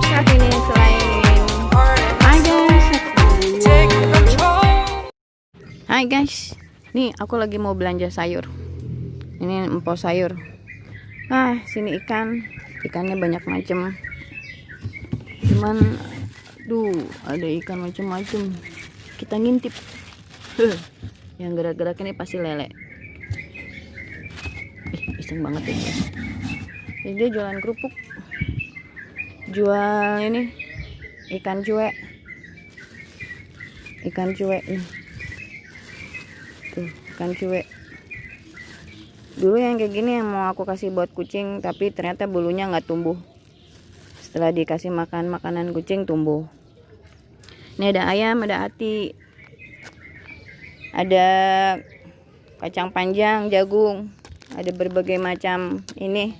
saat ini selain Hai guys, nih aku lagi mau belanja sayur. Ini empok sayur. Sini ikannya banyak macam. Cuman, ada ikan macam-macam. Kita ngintip. Yang gerak-gerak ini pasti lele. Iseng banget ya. Jadi dia jualan kerupuk. Jual ini ikan cuek. Ikan cuek nih. Tuh, ikan cuek. Dulu yang kayak gini yang mau aku kasih buat kucing, tapi ternyata bulunya nggak tumbuh. Setelah dikasih makan makanan kucing tumbuh. Ini ada ayam, ada ati, ada kacang panjang, jagung, ada berbagai macam ini.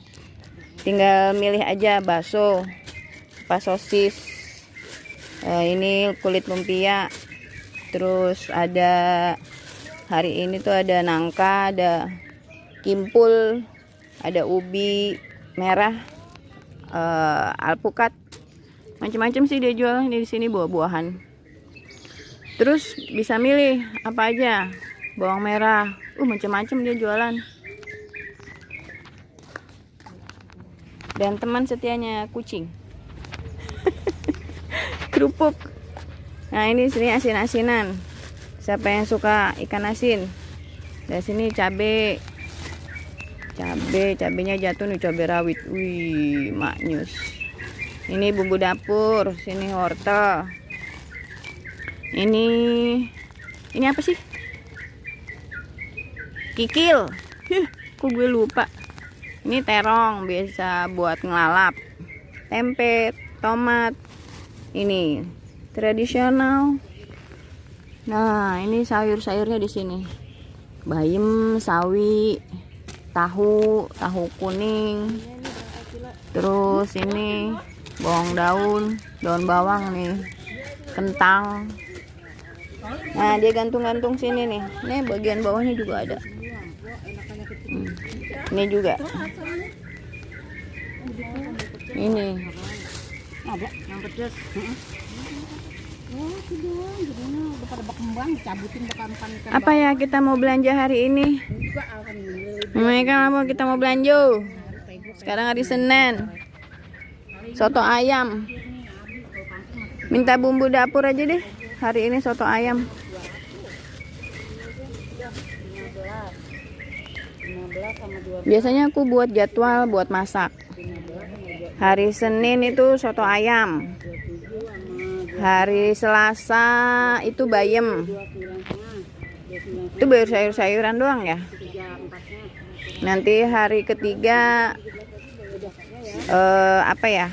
Tinggal milih aja bakso, sosis, ini kulit lumpia. Terus ada hari ini tuh ada nangka, ada kimpul, ada ubi merah, alpukat, macam-macam sih dia jual di sini, buah-buahan. Terus bisa milih apa aja, bawang merah, macam-macam dia jualan. Dan teman setianya kucing. Kerupuk. Nah ini sini asin-asinan. Siapa yang suka ikan asin? Dari sini cabenya jatuh nih, cabai rawit. Wih, maknyus. Ini bumbu dapur, sini wortel. Ini apa sih? Kikil. Kok gue lupa. Ini terong, biasa buat ngelalap. Tempe, tomat. Ini tradisional. Nah, ini sayur-sayurnya di sini. Bayam, sawi, tahu kuning. Terus ini bawang daun bawang nih. Kentang. Nah, dia gantung-gantung sini nih. Ini bagian bawahnya juga ada. Ini juga. Ini. Apa ya kita mau belanja hari ini? Mereka kita mau belanja. Sekarang hari Senin. Soto ayam. Minta bumbu dapur aja deh. Hari ini soto ayam. Biasanya aku buat jadwal buat masak. Hari Senin itu soto ayam. Hari Selasa itu bayam. Itu baru sayur-sayuran doang ya. Nanti hari ketiga apa ya?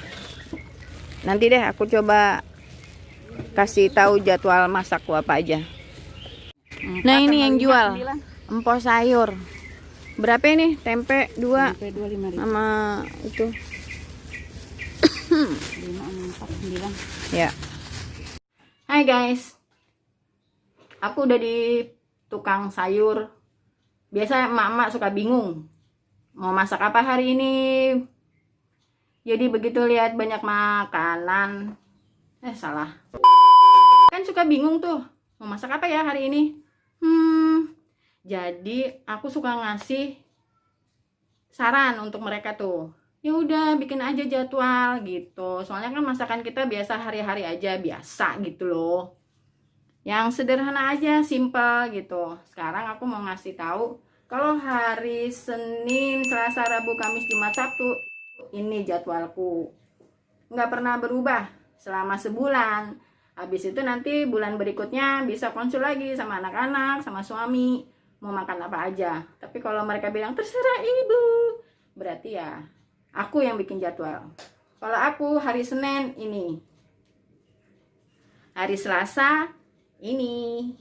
Nanti deh aku coba kasih tahu jadwal masakku apa aja. Nah, ini yang jual empok sayur. Berapa ini? Tempe 2 sama itu 5, 4, 9. Ya. Hai guys. Aku udah di tukang sayur. Biasa emak-emak suka bingung mau masak apa hari ini. Jadi begitu lihat banyak makanan, salah. Kan suka bingung tuh, mau masak apa ya hari ini? Jadi aku suka ngasih saran untuk mereka tuh. Ya udah bikin aja jadwal gitu. Soalnya kan masakan kita biasa hari-hari aja, biasa gitu loh. Yang sederhana aja, simple gitu. Sekarang aku mau ngasih tahu kalau hari Senin, Selasa, Rabu, Kamis, Jumat, Sabtu ini jadwalku. Nggak pernah berubah selama sebulan. Habis itu nanti bulan berikutnya bisa konsul lagi sama anak-anak, sama suami, mau makan apa aja. Tapi kalau mereka bilang terserah ibu, berarti ya aku yang bikin jadwal. Kalau aku hari Senin ini, hari Selasa ini,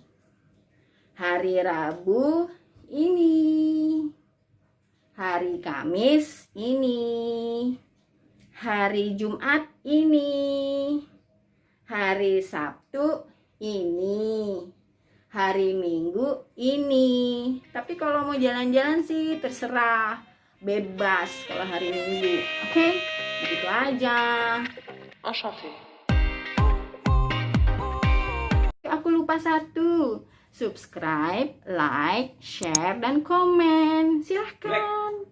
hari Rabu ini, hari Kamis ini, hari Jumat ini, hari Sabtu ini, hari Minggu ini. Tapi kalau mau jalan-jalan sih terserah, bebas kalau hari Minggu. Oke? Begitu aja. Enchanté. Aku lupa satu. Subscribe, like, share, dan komen. Silahkan.